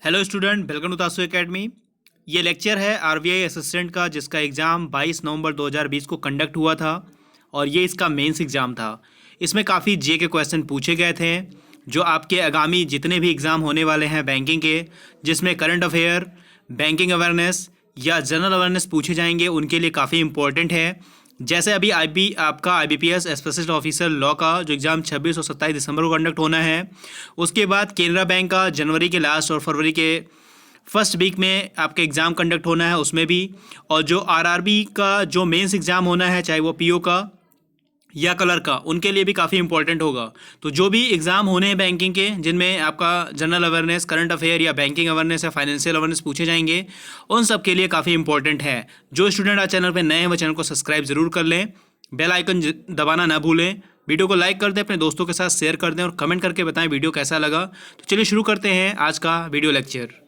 Hello student, welcome to तासु academy. ये lecture है आरबीआई असिस्टेंट का, जिसका एग्ज़ाम 22 नवंबर 2020 को कंडक्ट हुआ था और ये इसका मेंस एग्ज़ाम था। इसमें काफ़ी जे के क्वेश्चन पूछे गए थे जो आपके आगामी जितने भी एग्ज़ाम होने वाले हैं बैंकिंग के, जिसमें करंट अफेयर, बैंकिंग अवेयरनेस या जनरल अवेयरनेस पूछे जाएंगे, उनके लिए काफ़ी इंपॉर्टेंट है। जैसे अभी आपका आईबीपीएस स्पेशलिस्ट ऑफिसर लॉ का जो एग्ज़ाम 26 और 27 दिसंबर को कंडक्ट होना है। उसके बाद केनरा बैंक का जनवरी के लास्ट और फरवरी के फर्स्ट वीक में आपका एग्ज़ाम कंडक्ट होना है, उसमें भी। और जो आरआरबी का जो मेंस एग्ज़ाम होना है, चाहे वो पीओ का या कलर का, उनके लिए भी काफ़ी इंपॉर्टेंट होगा। तो जो भी एग्ज़ाम होने हैं बैंकिंग के, जिनमें आपका जनरल अवेयरनेस, करंट अफेयर या बैंकिंग अवेयरनेस या फाइनेंशियल अवेयरनेस पूछे जाएंगे, उन सब के लिए काफ़ी इंपॉर्टेंट है। जो स्टूडेंट आज चैनल पर नए हैं वो चैनल को सब्सक्राइब ज़रूर कर लें, बेल आइकन दबाना ना भूलें, वीडियो को लाइक कर दें, अपने दोस्तों के साथ शेयर कर दें और कमेंट करके बताएं वीडियो कैसा लगा। तो चलिए शुरू करते हैं आज का video lecture.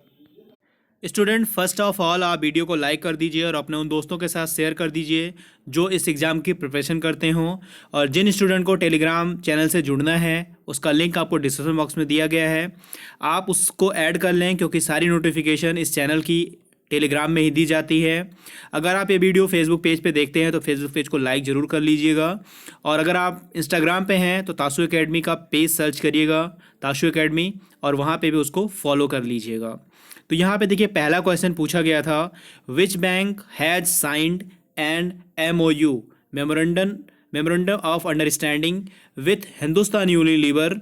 Student, first of all आप वीडियो को लाइक कर दीजिए और अपने उन दोस्तों के साथ शेयर कर दीजिए जो इस एग्ज़ाम की प्रिपरेशन करते हों। और जिन स्टूडेंट को टेलीग्राम चैनल से जुड़ना है, उसका लिंक आपको डिस्क्रिप्शन बॉक्स में दिया गया है, आप उसको ऐड कर लें, क्योंकि सारी नोटिफिकेशन इस चैनल की टेलीग्राम में ही दी जाती है। अगर आप ये वीडियो फेसबुक पेज पे देखते हैं तो फेसबुक पेज को लाइक ज़रूर कर लीजिएगा। और अगर आप इंस्टाग्राम पे हैं तो तासु एकेडमी का पेज सर्च करिएगा, तासु एकेडमी, और वहाँ पे भी उसको फॉलो कर लीजिएगा। तो यहाँ पे देखिए, पहला क्वेश्चन पूछा गया था, which bank has signed and MOU memorandum of understanding with Hindustan Unilever,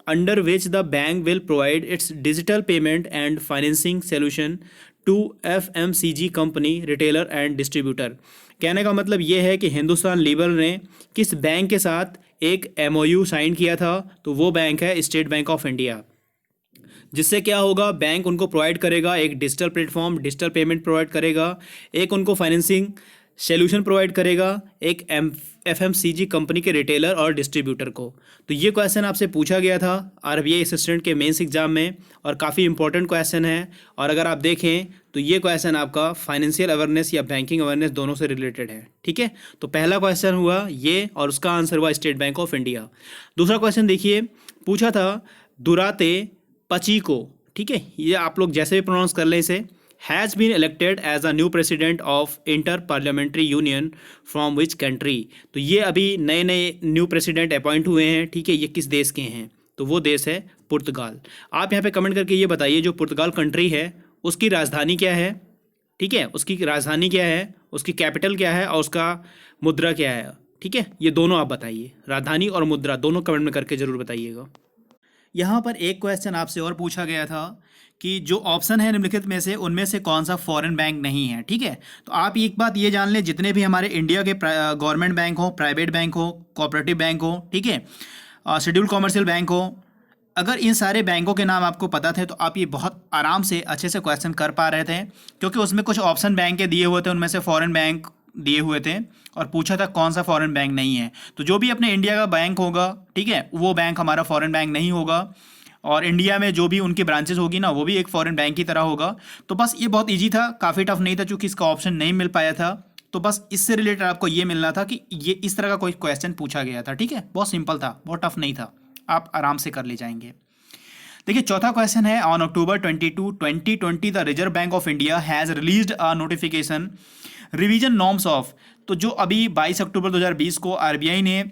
under which the bank will provide its digital payment and financing solution to FMCG company, retailer and distributor. कहने का मतलब ये है कि हिंदुस्तान लीवर ने किस बैंक के साथ एक MOU साइन किया था, तो वो बैंक है स्टेट बैंक ऑफ इंडिया। जिससे क्या होगा, बैंक उनको प्रोवाइड करेगा एक digital platform, digital payment provide करेगा, एक उनको फाइनेंसिंग सोल्यूशन प्रोवाइड करेगा, एक FMCG कंपनी के रिटेलर और डिस्ट्रीब्यूटर को। तो ये क्वेश्चन आपसे पूछा गया था आरबीआई असिस्टेंट के मेंस एग्जाम में और काफ़ी इंपॉर्टेंट क्वेश्चन है। और अगर आप देखें तो ये क्वेश्चन आपका फाइनेंशियल अवेयरनेस या बैंकिंग अवेयरनेस दोनों से रिलेटेड है। ठीक है, तो पहला क्वेश्चन हुआ ये और उसका आंसर हुआ स्टेट बैंक ऑफ इंडिया। दूसरा क्वेश्चन देखिए, पूछा था दुराते पचीको, ठीक है, ये आप लोग जैसे भी प्रोनाउंस कर लें इसे, has been elected as a new president of inter parliamentary union from which country. तो ये अभी नए नए न्यू प्रेसिडेंट अपॉइंट हुए हैं, ठीक है, ये किस देश के हैं, तो वो देश है पुर्तगाल। आप यहाँ पे कमेंट करके ये बताइए, जो पुर्तगाल कंट्री है उसकी राजधानी क्या है, ठीक है, उसकी राजधानी क्या है, उसकी कैपिटल क्या है और उसका मुद्रा क्या है। ठीक है, ये दोनों आप बताइए, राजधानी और मुद्रा दोनों कमेंट में करके ज़रूर बताइएगा। यहाँ पर एक क्वेश्चन आपसे और पूछा गया था कि जो ऑप्शन है निम्नलिखित में से उनमें से कौन सा फॉरेन बैंक नहीं है। ठीक है, तो आप एक बात ये जान लें, जितने भी हमारे इंडिया के गवर्नमेंट बैंक हो, प्राइवेट बैंक हो, कोऑपरेटिव बैंक हो, ठीक है, शेड्यूल कॉमर्शियल बैंक हो, अगर इन सारे बैंकों के नाम आपको पता थे तो आप ये बहुत आराम से अच्छे से क्वेश्चन कर पा रहे थे, क्योंकि उसमें कुछ ऑप्शन बैंक के दिए हुए थे, उनमें से फॉरेन बैंक दिए हुए थे और पूछा था कौन सा फॉरेन बैंक नहीं है। तो जो भी अपने इंडिया का बैंक होगा, ठीक है, वो बैंक हमारा फॉरेन बैंक नहीं होगा। और इंडिया में जो भी उनकी ब्रांचेस होगी ना, वो भी एक फॉरेन बैंक की तरह होगा। तो बस ये बहुत इजी था, काफ़ी टफ नहीं था, चूंकि इसका ऑप्शन नहीं मिल पाया था। तो बस इससे रिलेटेड आपको ये मिलना था कि ये इस तरह का कोई क्वेश्चन पूछा गया था। ठीक है, बहुत सिंपल था, बहुत टफ नहीं था, आप आराम से कर ले जाएंगे। देखिए, चौथा क्वेश्चन है, on October 22, 2020 the Reserve Bank of India has released a notification revision norms of. तो जो अभी 22 अक्टूबर 2020 को आरबीआई ने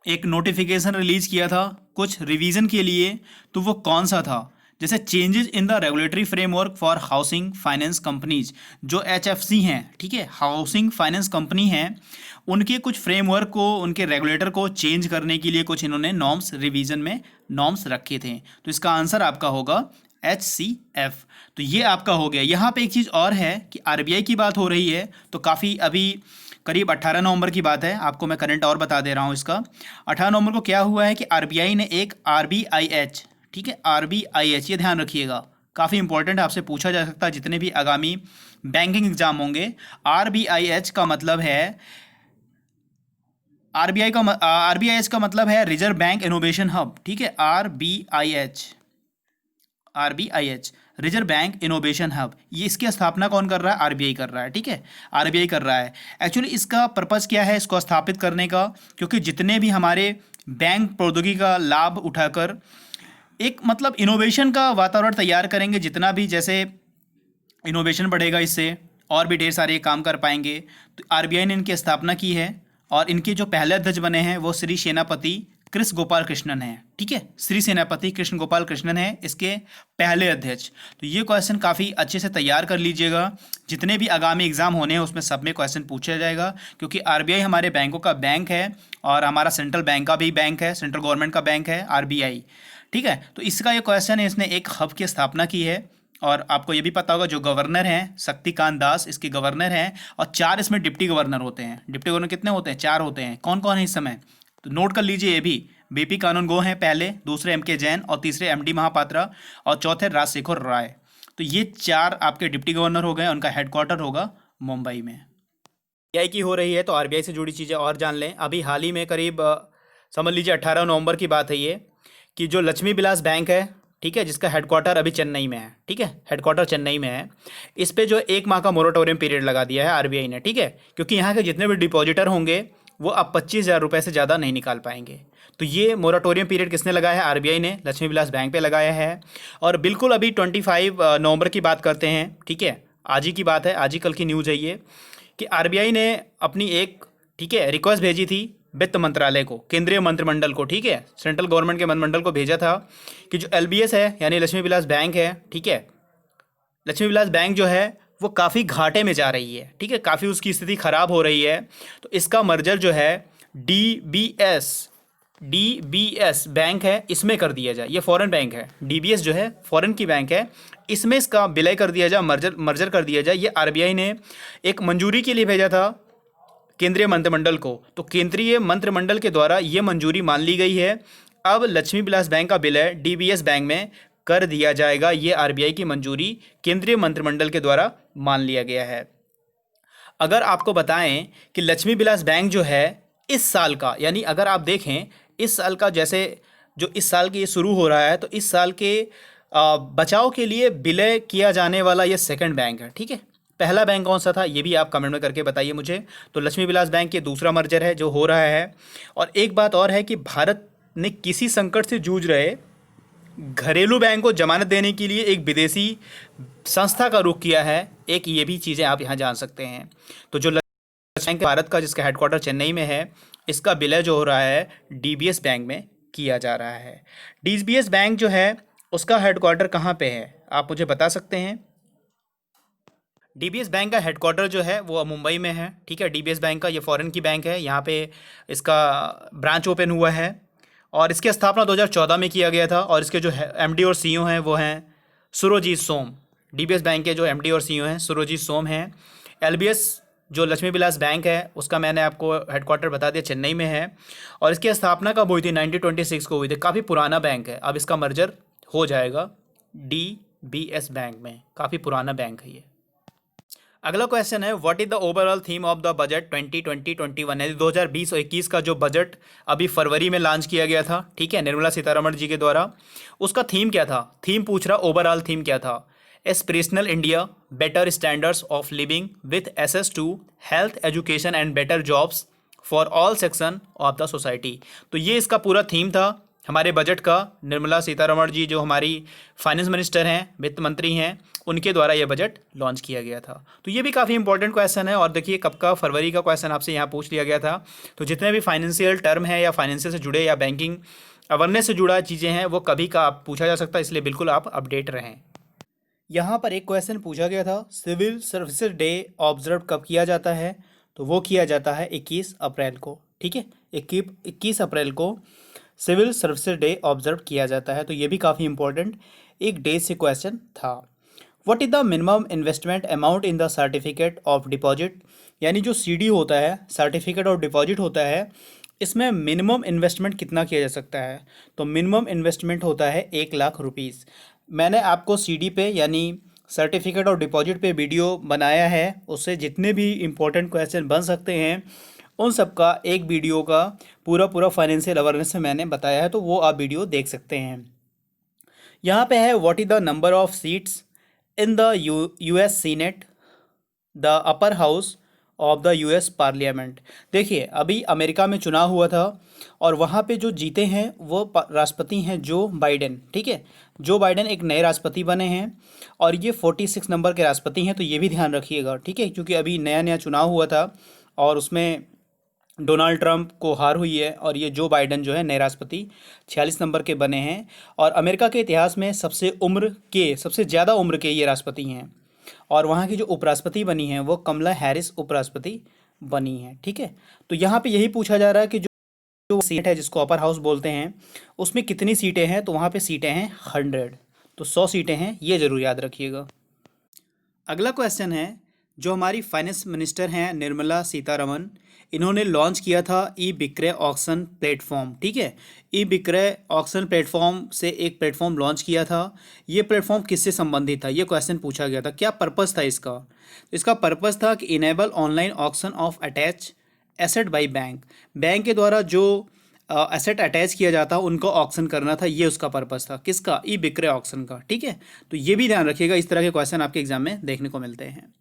एक नोटिफिकेशन रिलीज किया था कुछ रिवीजन के लिए, तो वो कौन सा था। जैसे changes in the regulatory framework for housing finance companies, जो HFC हैं, ठीक है, हाउसिंग फाइनेंस कंपनी हैं, उनके कुछ फ्रेमवर्क को, उनके रेगुलेटर को चेंज करने के लिए कुछ इन्होंने नॉर्म्स रिवीजन में नॉर्म्स रखे थे। तो इसका आंसर आपका होगा HCF। तो ये आपका हो गया। यहाँ पे एक चीज़ और है कि आरबीआई की बात हो रही है, तो काफ़ी अभी करीब 18 नवंबर की बात है, आपको मैं करंट और बता दे रहा हूँ इसका। 18 नवंबर को क्या हुआ है कि आरबीआई ने एक RBIH, ठीक है, RBIH, ये ध्यान रखिएगा, काफ़ी इंपॉर्टेंट, आपसे पूछा जा सकता है जितने भी आगामी बैंकिंग एग्जाम होंगे। RBIH का मतलब है, RBIH का मतलब है रिजर्व बैंक इनोवेशन हब। ठीक है, RBIH reserve bank innovation hub, ये इसकी स्थापना कौन कर रहा है, आरबीआई कर रहा है। ठीक है, आरबीआई कर रहा है। एक्चुअली इसका पर्पज़ क्या है इसको स्थापित करने का, क्योंकि जितने भी हमारे बैंक प्रौद्योगिकी का लाभ उठाकर एक मतलब इनोवेशन का वातावरण तैयार करेंगे, जितना भी जैसे इनोवेशन बढ़ेगा इससे और भी ढेर सारे काम कर पाएंगे। तो आरबीआई ने इनकी स्थापना की है और इनके जो पहले अध्यक्ष बने हैं वो श्री सेनापति कृष्ण गोपाल कृष्णन है। ठीक है, श्री सेनापति कृष्ण गोपाल कृष्णन है इसके पहले अध्यक्ष। तो ये क्वेश्चन काफ़ी अच्छे से तैयार कर लीजिएगा, जितने भी आगामी एग्जाम होने हैं उसमें सब में क्वेश्चन पूछा जाएगा, क्योंकि आरबीआई हमारे बैंकों का बैंक है और हमारा सेंट्रल बैंक का भी बैंक है, सेंट्रल गवर्नमेंट का बैंक है आरबीआई। ठीक है, तो इसका ये क्वेश्चन है, इसने एक हब की स्थापना की है। और आपको ये भी पता होगा जो गवर्नर हैं शक्तिकांत दास इसके गवर्नर हैं, और 4 इसमें डिप्टी गवर्नर होते हैं। डिप्टी गवर्नर कितने होते हैं? 4 होते हैं। कौन कौन है इस समय? तो नोट कर लीजिए, ये भी बीपी कानूनगो हैं पहले, दूसरे एम के जैन और तीसरे एमडी महापात्रा और चौथे राजशेखर राय। तो ये 4 आपके डिप्टी गवर्नर हो गए, उनका हेडक्वार्टर होगा मुंबई में। आरबीआई की हो रही है तो आरबीआई से जुड़ी चीज़ें और जान लें। अभी हाल ही में करीब समझ लीजिए 18 नवंबर की बात है ये, कि जो लक्ष्मी विलास बैंक है, ठीक है, जिसका हेडक्वार्टर अभी चेन्नई में है, ठीक है, हेडक्वार्टर चेन्नई में है, इस पे जो 1 माह का मोरेटोरियम पीरियड लगा दिया है आरबीआई ने। ठीक है, क्योंकि यहाँ के जितने भी डिपॉजिटर होंगे वो अब 25,000 रुपये से ज़्यादा नहीं निकाल पाएंगे। तो ये मोरेटोरियम पीरियड किसने लगाया है? आरबीआई ने लक्ष्मी विलास बैंक पे लगाया है। और बिल्कुल अभी 25 नवंबर की बात करते हैं, ठीक है, आज ही की बात है, आज ही कल की न्यूज़ है ये, कि आरबीआई ने अपनी एक, ठीक है, रिक्वेस्ट भेजी थी वित्त मंत्रालय को, केंद्रीय मंत्रिमंडल को, ठीक है, सेंट्रल गवर्नमेंट के मंत्रिमंडल को भेजा था कि जो एलबीएस है यानी लक्ष्मी विलास बैंक है, ठीक है, लक्ष्मी विलास बैंक जो है वो काफ़ी घाटे में जा रही है। ठीक है, काफ़ी उसकी स्थिति खराब हो रही है। तो इसका मर्जर जो है डीबीएस बैंक है इसमें कर दिया जाए। ये फॉरेन बैंक है, डीबीएस जो है फॉरेन की बैंक है, इसमें इसका विलय कर दिया जाए, मर्जर कर दिया जाए। ये आरबीआई ने एक मंजूरी के लिए भेजा था केंद्रीय मंत्रिमंडल को, तो केंद्रीय मंत्रिमंडल के द्वारा ये मंजूरी मान ली गई है। अब लक्ष्मी विलास बैंक का विलय डीबीएस बैंक में कर दिया जाएगा। ये आरबीआई की मंजूरी केंद्रीय मंत्रिमंडल के द्वारा मान लिया गया है। अगर आपको बताएं कि लक्ष्मी विलास बैंक जो है इस साल का, यानी अगर आप देखें इस साल का, जैसे जो इस साल की ये शुरू हो रहा है, तो इस साल के बचाव के लिए विलय किया जाने वाला ये सेकंड बैंक है। ठीक है, पहला बैंक कौन सा था ये भी आप कमेंट में करके बताइए मुझे। तो लक्ष्मी विलास बैंक ये दूसरा मर्जर है जो हो रहा है। और एक बात और है कि भारत ने किसी संकट से जूझ रहे घरेलू बैंक को जमानत देने के लिए एक विदेशी संस्था का रुख किया है। एक ये भी चीज़ें आप यहाँ जान सकते हैं। तो जो बैंक भारत का जिसका हेडक्वार्टर चेन्नई में है, इसका विलय जो हो रहा है डीबीएस बैंक में किया जा रहा है। डीबीएस बैंक जो है उसका हेडक्वार्टर कहाँ पे है आप मुझे बता सकते हैं? डीबीएस बैंक का हेडक्वार्टर जो है वो मुंबई में है। ठीक है, डीबीएस बैंक का ये फॉरेन की बैंक है, यहाँ पे इसका ब्रांच ओपन हुआ है और इसकी स्थापना 2014 में किया गया था। और इसके जो एमडी और सीईओ हैं वो हैं सुरजीत सोम। डीबीएस बैंक के जो एमडी और सीईओ हैं सुरजीत सोम हैं। एलबीएस जो लक्ष्मी विलास बैंक है उसका मैंने आपको हेडक्वार्टर बता दिया चेन्नई में है। और इसकी स्थापना कब हुई थी? 1926 को हुई थी। काफ़ी पुराना बैंक है, अब इसका मर्जर हो जाएगा डीबीएस बैंक में। काफ़ी पुराना बैंक है ये। अगला क्वेश्चन है, what is the overall theme of the budget 2020-21, यानी 2020 और 21 का जो बजट अभी फरवरी में लॉन्च किया गया था, ठीक है, निर्मला सीतारमण जी के द्वारा, उसका थीम क्या था? थीम पूछ रहा, ओवरऑल थीम क्या था? Aspirational India, better standards of living with access to health, education and better jobs for all section of the society. तो ये इसका पूरा थीम था हमारे बजट का। निर्मला सीतारमण जी जो हमारी फाइनेंस मिनिस्टर हैं, वित्त मंत्री हैं, उनके द्वारा यह बजट लॉन्च किया गया था। तो ये भी काफ़ी इंपॉर्टेंट क्वेश्चन है। और देखिए कब का, फरवरी का क्वेश्चन आपसे यहाँ पूछ लिया गया था। तो जितने भी फाइनेंशियल टर्म है या फाइनेंशियल से जुड़े या बैंकिंग अवेयरनेस से जुड़ा चीज़ें हैं वो कभी का पूछा जा सकता है, इसलिए बिल्कुल आप अपडेट रहें। यहाँ पर एक क्वेश्चन पूछा गया था, सिविल सर्विसेज डे ऑब्जर्व कब किया जाता है? तो वो किया जाता है 21 अप्रैल को। ठीक है, 21 अप्रैल को सिविल सर्विसेज डे ऑब्जर्व किया जाता है। तो ये भी काफ़ी इंपॉर्टेंट एक डे से क्वेश्चन था। What is the minimum investment amount in the certificate of deposit, यानी जो सीडी होता है, सर्टिफिकेट ऑफ डिपॉजिट होता है, इसमें मिनिमम इन्वेस्टमेंट कितना किया जा सकता है? तो मिनिमम इन्वेस्टमेंट होता है 1,00,000 रुपीज़। मैंने आपको सीडी पे यानी सर्टिफिकेट ऑफ डिपॉजिट पे वीडियो बनाया है, उससे जितने भी इम्पोर्टेंट क्वेश्चन बन सकते हैं उन सब का एक वीडियो का पूरा फाइनेंशियल अवेयरनेस में मैंने बताया है, तो वो आप वीडियो देख सकते हैं। यहाँ पे है, what is the number of seats in the US senate, the upper house of the US parliament. देखिए अभी अमेरिका में चुनाव हुआ था और वहाँ पे जो जीते हैं वो राष्ट्रपति हैं जो बाइडेन, ठीक है। जो बाइडेन एक नए राष्ट्रपति बने हैं और ये 46 नंबर के राष्ट्रपति हैं, तो ये भी ध्यान रखिएगा, ठीक है, क्योंकि अभी नया नया चुनाव हुआ था और उसमें डोनाल्ड ट्रंप को हार हुई है और ये जो बाइडेन जो है नए राष्ट्रपति 46 नंबर के बने हैं। और अमेरिका के इतिहास में सबसे ज़्यादा उम्र के ये राष्ट्रपति हैं। और वहाँ की जो उपराष्ट्रपति बनी हैं वो कमला हैरिस उपराष्ट्रपति बनी हैं, ठीक है। तो यहाँ पे यही पूछा जा रहा है कि जो सीट है जिसको अपर हाउस बोलते हैं उसमें कितनी सीटें हैं, तो वहाँ पे सीटें हैं 100, तो 100 सीटें हैं, ये जरूर याद रखिएगा। अगला क्वेश्चन है, जो हमारी फाइनेंस मिनिस्टर हैं निर्मला सीतारमन, इन्होंने लॉन्च किया था ई बिक्रय ऑक्शन प्लेटफॉर्म, ठीक है। ई बिक्रय ऑक्शन प्लेटफॉर्म से एक प्लेटफॉर्म लॉन्च किया था। ये प्लेटफॉर्म किससे संबंधित था, ये क्वेश्चन पूछा गया था। क्या पर्पस था इसका? तो इसका पर्पस था कि enable online auction of attach asset by bank. Bank के द्वारा जो एसेट अटैच किया जाता उनको ऑक्शन करना था, ये उसका पर्पस था। किसका? ई बिक्रय ऑक्शन का, ठीक है। तो ये भी ध्यान रखिएगा, इस तरह के क्वेश्चन आपके एग्जाम में देखने को मिलते हैं।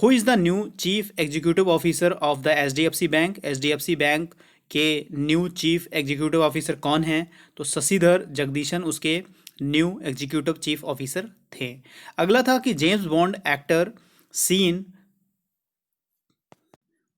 Who is the new chief executive officer of the HDFC bank? HDFC bank के न्यू चीफ एग्जीक्यूटिव ऑफिसर कौन हैं? तो शशिधर जगदीशन उसके न्यू एग्जीक्यूटिव चीफ ऑफिसर थे। अगला था कि James Bond actor Sean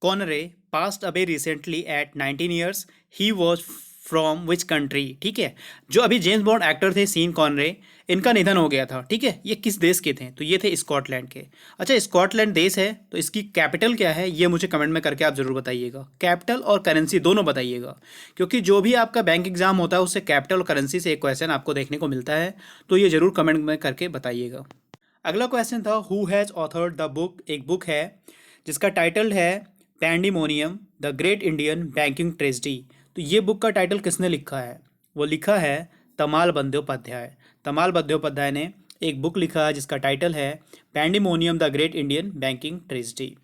Connery passed away recently at 19 years, he was from which country? ठीक है, जो अभी जेम्स बॉन्ड एक्टर थे सीन कॉनरे, इनका निधन हो गया था, ठीक है। ये किस देश के थे? तो ये थे स्कॉटलैंड के। अच्छा, स्कॉटलैंड देश है तो इसकी कैपिटल क्या है, ये मुझे कमेंट में करके आप जरूर बताइएगा। कैपिटल और करेंसी दोनों बताइएगा, क्योंकि जो भी आपका बैंक एग्जाम होता है उससे कैपिटल और करेंसी से एक क्वेश्चन आपको देखने को मिलता है, तो ये जरूर कमेंट में करके बताइएगा। अगला क्वेश्चन था who has authored the book? एक बुक है जिसका टाइटल है pandemonium the great Indian banking tragedy. तो ये बुक का टाइटल किसने लिखा है? वो लिखा है तमाल बंदोपाध्याय। तमाल बंदोपाध्याय ने एक बुक लिखा है जिसका टाइटल है pandemonium the great Indian banking tragedy.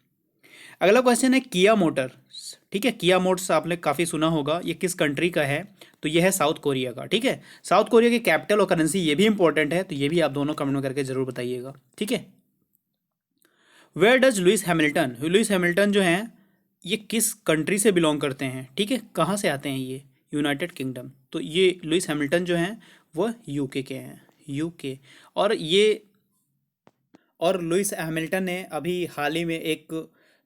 अगला क्वेश्चन है किया मोटर्स, ठीक है। किया मोटर्स आपने काफ़ी सुना होगा, ये किस कंट्री का है? तो ये है साउथ कोरिया का, ठीक है। साउथ कोरिया की कैपिटल और करेंसी ये भी इंपॉर्टेंट है, तो ये भी आप दोनों कमेंट में करके जरूर बताइएगा, ठीक है। Where does Lewis Hamilton? Lewis Hamilton जो हैं ये किस कंट्री से बिलोंग करते हैं, ठीक है, कहाँ से आते हैं ये? United kingdom. तो ये लुइस हैमिल्टन जो हैं वो यूके के हैं, यूके। और लुइस हैमिल्टन ने अभी हाल ही में एक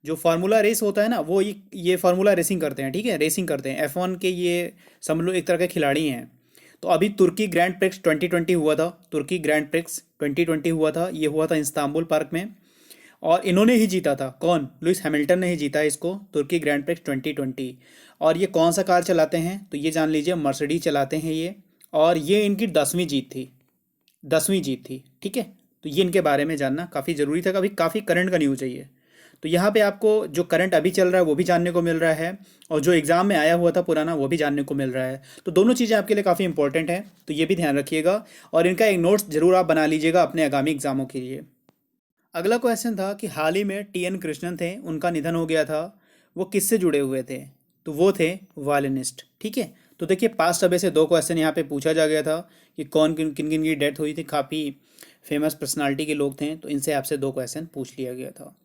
जो फार्मूला रेस होता है ना, वो ये फार्मूला रेसिंग करते हैं, ठीक है, रेसिंग करते हैं F1 के। ये समझ लो एक तरह के खिलाड़ी हैं। तो अभी तुर्की ग्रैंड प्रिक्स 2020 हुआ था, तुर्की ग्रैंड प्रिक्स 2020 हुआ था, ये हुआ था इस्तांबुल पार्क में, और इन्होंने ही जीता था। कौन? लुइस हैमिल्टन ने ही जीता इसको, तुर्की ग्रैंड प्रिक्स 2020। और ये कौन सा कार चलाते हैं? तो ये जान लीजिए मर्सिडीज चलाते हैं ये, और ये इनकी 10वीं जीत थी, 10वीं जीत थी, ठीक है। तो ये इनके बारे में जानना काफ़ी ज़रूरी था, कभी काफ़ी करंट का न्यूज़ चाहिए। तो यहाँ पे आपको जो करंट अभी चल रहा है वो भी जानने को मिल रहा है, और जो एग्ज़ाम में आया हुआ था पुराना वो भी जानने को मिल रहा है। तो दोनों चीज़ें आपके लिए काफ़ी इंपॉर्टेंट हैं, तो ये भी ध्यान रखिएगा, और इनका एक नोट्स ज़रूर आप बना लीजिएगा अपने आगामी एग्जामों के लिए। अगला क्वेश्चन था कि हाल ही में TN कृष्णन थे, उनका निधन हो गया था, वो किससे जुड़े हुए थे? तो वो थे वायलिनिस्ट, ठीक है। तो देखिए पास्ट अवे से 2 क्वेश्चन यहाँ पे पूछा जा गया था कि कौन किन किन किन की डेथ हुई थी, काफ़ी फेमस पर्सनालिटी के लोग थे, तो इनसे आपसे 2 क्वेश्चन पूछ लिया गया था।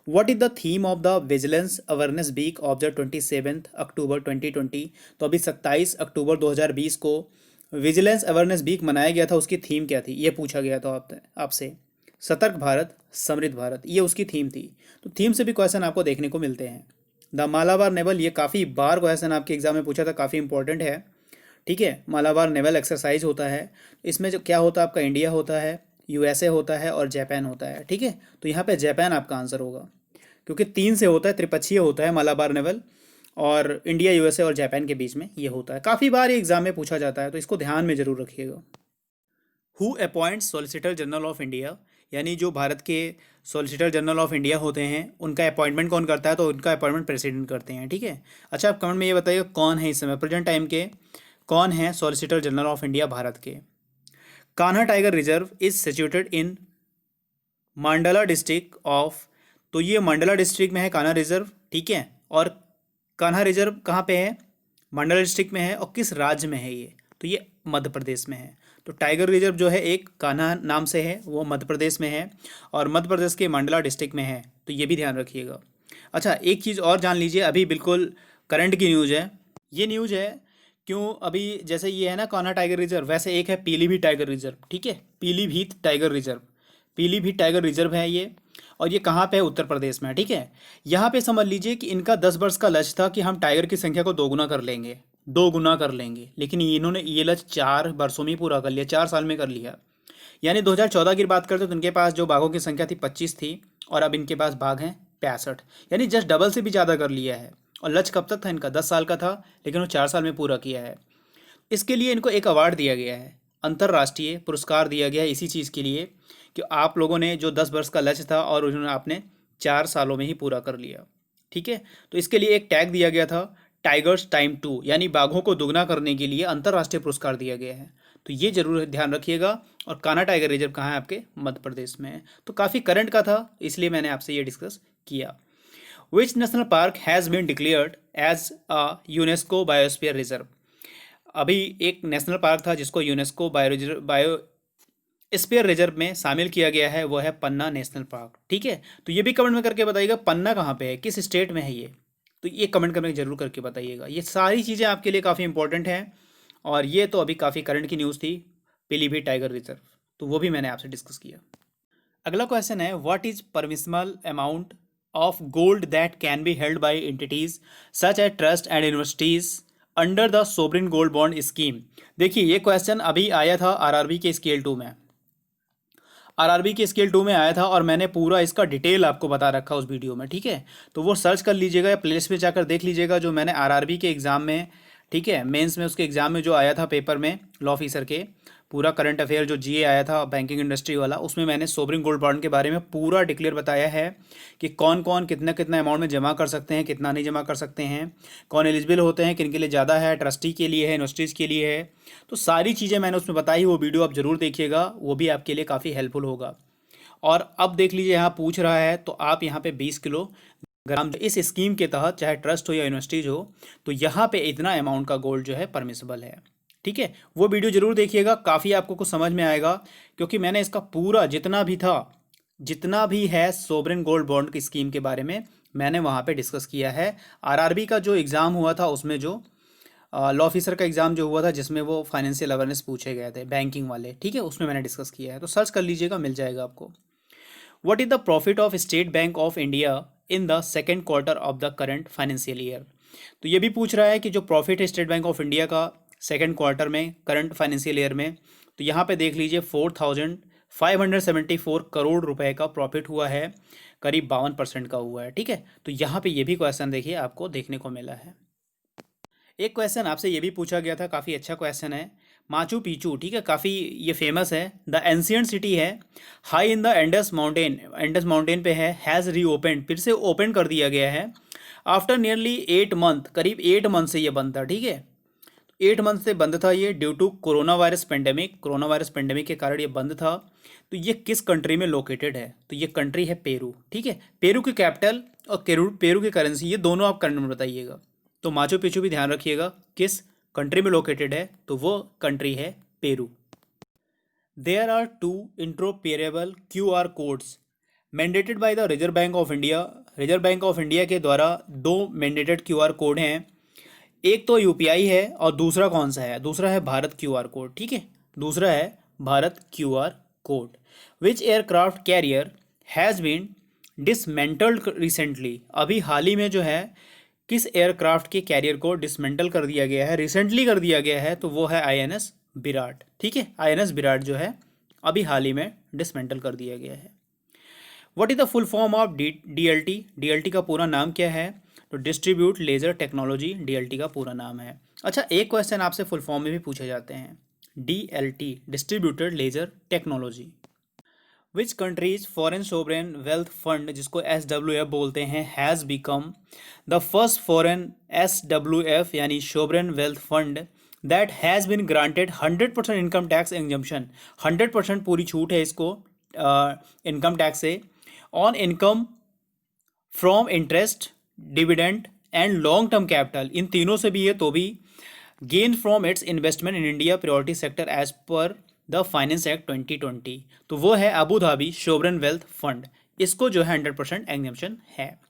What is the theme of the vigilance awareness week of the 27 October 2020? तो अभी 27 अक्टूबर 2020 को विजिलेंस अवेयरनेस वीक मनाया गया था, उसकी थीम क्या थी ये पूछा गया था आपसे। सतर्क भारत समृद्ध भारत, ये उसकी थीम थी। तो थीम से भी क्वेश्चन आपको देखने को मिलते हैं। द मालाबार नेवल, ये काफ़ी बार क्वेश्चन आपके एग्जाम में पूछा था, काफ़ी इंपॉर्टेंट है, ठीक है। मालाबार नेवल एक्सरसाइज होता है, इसमें जो क्या होता है आपका, इंडिया होता है, USA होता है और जापान होता है, ठीक है। तो यहाँ पे जापान आपका आंसर होगा, क्योंकि 3 से होता है, त्रिपक्षीय होता है मालाबार नेवल, और इंडिया USA और जापान के बीच में ये होता है। काफ़ी बार ये एग्जाम में पूछा जाता है, तो इसको ध्यान में जरूर रखिएगा। Who appoints solicitor general of India? यानी जो भारत के सॉलिसिटर जनरल ऑफ इंडिया होते हैं उनका अपॉइंटमेंट कौन करता है? तो उनका अपॉइंटमेंट प्रेसिडेंट करते हैं, ठीक है। अच्छा, आप कमेंट में ये बताइए कौन है इस समय प्रेजेंट टाइम के, कौन है solicitor general of India Bharat के? Kanha tiger reserve is situated in Mandla district of, तो ये मंडला डिस्ट्रिक्ट में है कान्हा रिजर्व, ठीक है। और कान्हा रिजर्व कहाँ पे है? मंडला डिस्ट्रिक्ट में है। और किस राज्य में है ये? तो ये मध्य प्रदेश में है। तो टाइगर रिजर्व जो है एक कान्हा नाम से है, वो मध्य प्रदेश में है, और मध्य प्रदेश के मंडला डिस्ट्रिक्ट में है, तो ये भी ध्यान रखिएगा। अच्छा, एक चीज़ और जान लीजिए, अभी बिल्कुल करंट की न्यूज़ है। ये न्यूज़ है क्यों, अभी जैसे ये है ना कान्हा टाइगर रिजर्व, वैसे एक है पीलीभीत टाइगर रिजर्व, ठीक है, Pilibhit tiger reserve. Pilibhit tiger reserve है ये, और ये कहाँ पे है, उत्तर प्रदेश में है, ठीक है। यहाँ पे समझ लीजिए कि इनका 10 वर्ष का लक्ष्य था कि हम टाइगर की संख्या को दोगुना कर लेंगे, 2 गुना कर लेंगे, लेकिन इन्होंने ये लक्ष्य 4 वर्षों में ही पूरा कर लिया, 4 साल में कर लिया। यानी 2014 की बात करते तो इनके पास जो बाघों की संख्या थी 25 थी, और अब इनके पास बाघ हैं 65, यानी जस्ट डबल से भी ज़्यादा कर लिया है। और लक्ष्य कब तक था इनका, 10 साल का था, लेकिन वो 4 साल में पूरा किया है। इसके लिए इनको एक अवार्ड दिया गया है, अंतर्राष्ट्रीय पुरस्कार दिया गया है इसी चीज़ के लिए कि आप लोगों ने जो 10 वर्ष का लक्ष्य था और उन्होंने आपने 4 सालों में ही पूरा कर लिया, ठीक है। तो इसके लिए एक टैग दिया गया था, टाइगर्स टाइम 2, यानी बाघों को दुगना करने के लिए अंतर्राष्ट्रीय पुरस्कार दिया गया है। तो ये जरूर ध्यान रखिएगा। और कान्हा टाइगर रिजर्व कहाँ है, आपके मध्य प्रदेश में है। तो काफ़ी करंट का था, इसलिए मैंने आपसे ये डिस्कस किया। Which national park has been declared as a UNESCO biosphere reserve. अभी एक नेशनल पार्क था जिसको यूनेस्को बायोस्फीयर रिजर्व में शामिल किया गया है, वो है पन्ना नेशनल पार्क, ठीक है। तो ये भी कमेंट में करके बताइएगा पन्ना कहाँ पे है, किस स्टेट में है ये, तो ये कमेंट करके जरूर करके बताइएगा। ये सारी चीज़ें आपके लिए काफ़ी इंपॉर्टेंट हैं, और ये तो अभी काफ़ी करंट की न्यूज़ थी, पीलीभीत टाइगर रिजर्व, तो वो भी मैंने आपसे डिस्कस किया। अगला क्वेश्चन है, what is permissible amount of gold that can be held by entities such as trust and universities under the sovereign gold bond scheme. देखिए ये क्वेश्चन अभी आया था आरआरबी के स्केल 2 में, आरआरबी के स्केल 2 में आया था, और मैंने पूरा इसका डिटेल आपको बता रखा उस वीडियो में, ठीक है। तो वो सर्च कर लीजिएगा या प्लेलिस्ट में जाकर देख लीजिएगा, जो मैंने आरआरबी के एग्ज़ाम में, ठीक है, मेंस में, उसके एग्ज़ाम में जो आया था पेपर में लॉ ऑफिसर के, पूरा करंट अफेयर जो जीए आया था बैंकिंग इंडस्ट्री वाला, उसमें मैंने सोवरिन गोल्ड बॉन्ड के बारे में पूरा डिक्लेयर बताया है कि कौन कौन कितना कितना अमाउंट में जमा कर सकते हैं, कितना नहीं जमा कर सकते हैं, कौन एलिजिबल होते हैं, किन के लिए ज़्यादा है, ट्रस्टी के लिए है, यूनिवर्सिटीज़ के लिए है। तो सारी चीज़ें मैंने उसमें बताई, वो वीडियो आप ज़रूर देखिएगा, वो भी आपके लिए काफ़ी हेल्पफुल होगा। और अब देख लीजिए यहाँ पूछ रहा है, तो आप यहाँ पे 20 किलोग्राम इस स्कीम के तहत, चाहे ट्रस्ट हो या यूनिवर्सिटीज हो, तो यहाँ पे इतना अमाउंट का गोल्ड जो है परमिसेबल है, ठीक है। वो वीडियो जरूर देखिएगा, काफ़ी आपको कुछ समझ में आएगा, क्योंकि मैंने इसका पूरा जितना भी था, जितना भी है सोवरेन गोल्ड बॉन्ड की स्कीम के बारे में, मैंने वहाँ पे डिस्कस किया है। आरआरबी का जो एग्ज़ाम हुआ था उसमें, जो लॉ ऑफिसर का एग्ज़ाम जो हुआ था जिसमें वो फाइनेंशियल अवेयरनेस पूछे गए थे बैंकिंग वाले, ठीक है, उसमें मैंने डिस्कस किया है, तो सर्च कर लीजिएगा, मिल जाएगा आपको। What is the profit of State Bank of India in the second quarter of the current financial year? तो ये भी पूछ रहा है कि जो प्रॉफिट है स्टेट बैंक ऑफ इंडिया का सेकंड क्वार्टर में करंट फाइनेंशियल ईयर में, तो यहाँ पे देख लीजिए 4,574 करोड़ रुपए का प्रॉफिट हुआ है, करीब 52% का हुआ है, ठीक है। तो यहाँ पे ये भी क्वेश्चन देखिए आपको देखने को मिला है। एक क्वेश्चन आपसे ये भी पूछा गया था, काफ़ी अच्छा क्वेश्चन है, माचू पिचू, ठीक है, काफ़ी ये फेमस है, द एंशियंट सिटी है, high in the Indus mountain पे है, हैज़ रीओपेंड, फिर से ओपन कर दिया गया है, आफ्टर नियरली 8 मंथ, करीब 8 मंथ से ये बंद था, ठीक है, 8 मंथ से बंद था ये, due to coronavirus pandemic, coronavirus pandemic के कारण ये बंद था। तो ये किस कंट्री में लोकेटेड है, तो ये कंट्री है पेरू, ठीक है। पेरू की कैपिटल और पेरू की करेंसी, ये दोनों आप करंट में बताइएगा। तो माचू पिचू भी ध्यान रखिएगा किस कंट्री में लोकेटेड है, तो वो कंट्री है Peru. There are 2 interoperable QR codes mandated by the Reserve Bank of India. Reserve Bank of India के द्वारा 2 मैंडेटेड QR कोड हैं, एक तो यूपीआई है और दूसरा कौन सा है, दूसरा है भारत QR कोड, ठीक है, दूसरा है Bharat QR code. Which aircraft carrier has been dismantled recently. अभी हाल ही में जो है किस एयरक्राफ्ट के कैरियर को डिसमेंटल कर दिया गया है, रिसेंटली कर दिया गया है, तो वो है INS विराट, ठीक है, INS विराट जो है अभी हाल ही में डिसमेंटल कर दिया गया है। What is the full form of DLT। DLT का पूरा नाम क्या है, तो डिस्ट्रीब्यूट लेजर टेक्नोलॉजी DLT का पूरा नाम है। अच्छा, एक क्वेश्चन आपसे फुल फॉर्म में भी पूछे जाते हैं, DLT distributed ledger technology. Which countries foreign sovereign wealth fund, जिसको SWF बोलते हैं, has become the first foreign SWF यानी sovereign wealth fund that has been granted 100% income tax exemption, 100% पूरी छूट है इसको इनकम टैक्स से, on income from interest, dividend and long term capital, इन तीनों से भी है तो भी, gain from its investment in India priority sector as per the finance act 2020, तो वो है Abu Dhabi sovereign wealth fund, इसको जो है 100% एग्जम्पशन है।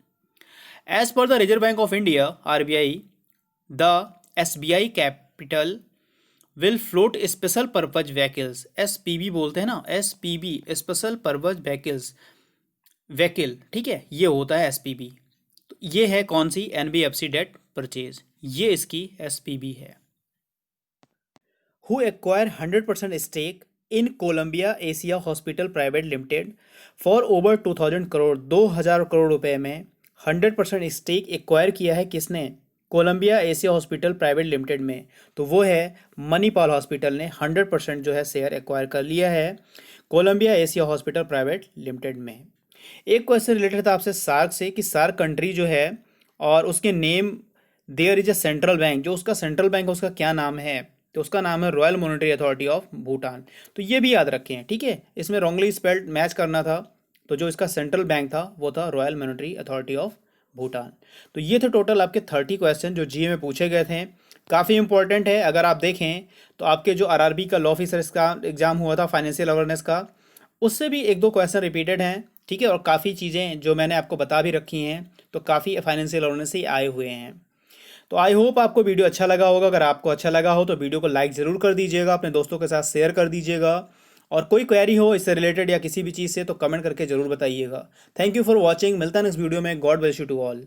As per the Reserve Bank of India RBI, the SBI capital will float special purpose vehicles, SPV बोलते हैं ना, SPV special purpose vehicles, vehicle, ठीक है, ये होता है एसपीबी। तो ये है कौन सी, एनबीएफसी डेट परचेज, ये इसकी एसपीबी है। Who acquire 100% stake in Columbia Asia Hospital Private Limited for over 2000 crore, 2000 crore रुपए में 100% स्टेक एक्वायर किया है किसने, Columbia Asia Hospital Private Limited में, तो वो है मणिपाल हॉस्पिटल ने 100% जो है शेयर एक्वायर कर लिया है Colombia Asia Hospital Private Limited में। एक क्वेश्चन रिलेटेड था आपसे सार्क से कि सार्क कंट्री जो है और उसके name, there is a central bank, जो उसका सेंट्रल बैंक है उसका क्या नाम है, तो उसका नाम है royal monetary authority of Bhutan. तो ये भी याद रखें, ठीक है, इसमें रॉन्गली स्पेल्ड मैच करना था, तो जो इसका सेंट्रल बैंक था वो था royal monetary authority of Bhutan. तो ये थे टोटल आपके 30 क्वेश्चन जो जीए में पूछे गए थे। काफ़ी इंपॉर्टेंट है, अगर आप देखें तो आपके जो आरआरबी का लॉ ऑफिसर्स का एग्जाम हुआ था फाइनेंशियल अवेयरनेस का, उससे भी एक दो क्वेश्चन रिपीटेड हैं, ठीक है, और काफ़ी चीज़ें जो मैंने आपको बता भी रखी हैं, तो काफ़ी फाइनेंशियल अवेयरनेस से ही आए हुए हैं। तो आई होप आपको वीडियो अच्छा लगा होगा। अगर आपको अच्छा लगा हो तो वीडियो को लाइक ज़रूर कर दीजिएगा, अपने दोस्तों के साथ शेयर कर दीजिएगा, और कोई क्वेरी हो इससे रिलेटेड या किसी भी चीज़ से तो कमेंट करके ज़रूर बताइएगा। थैंक यू फॉर वॉचिंग, मिलता है नेक्स्ट वीडियो में। God bless you to all.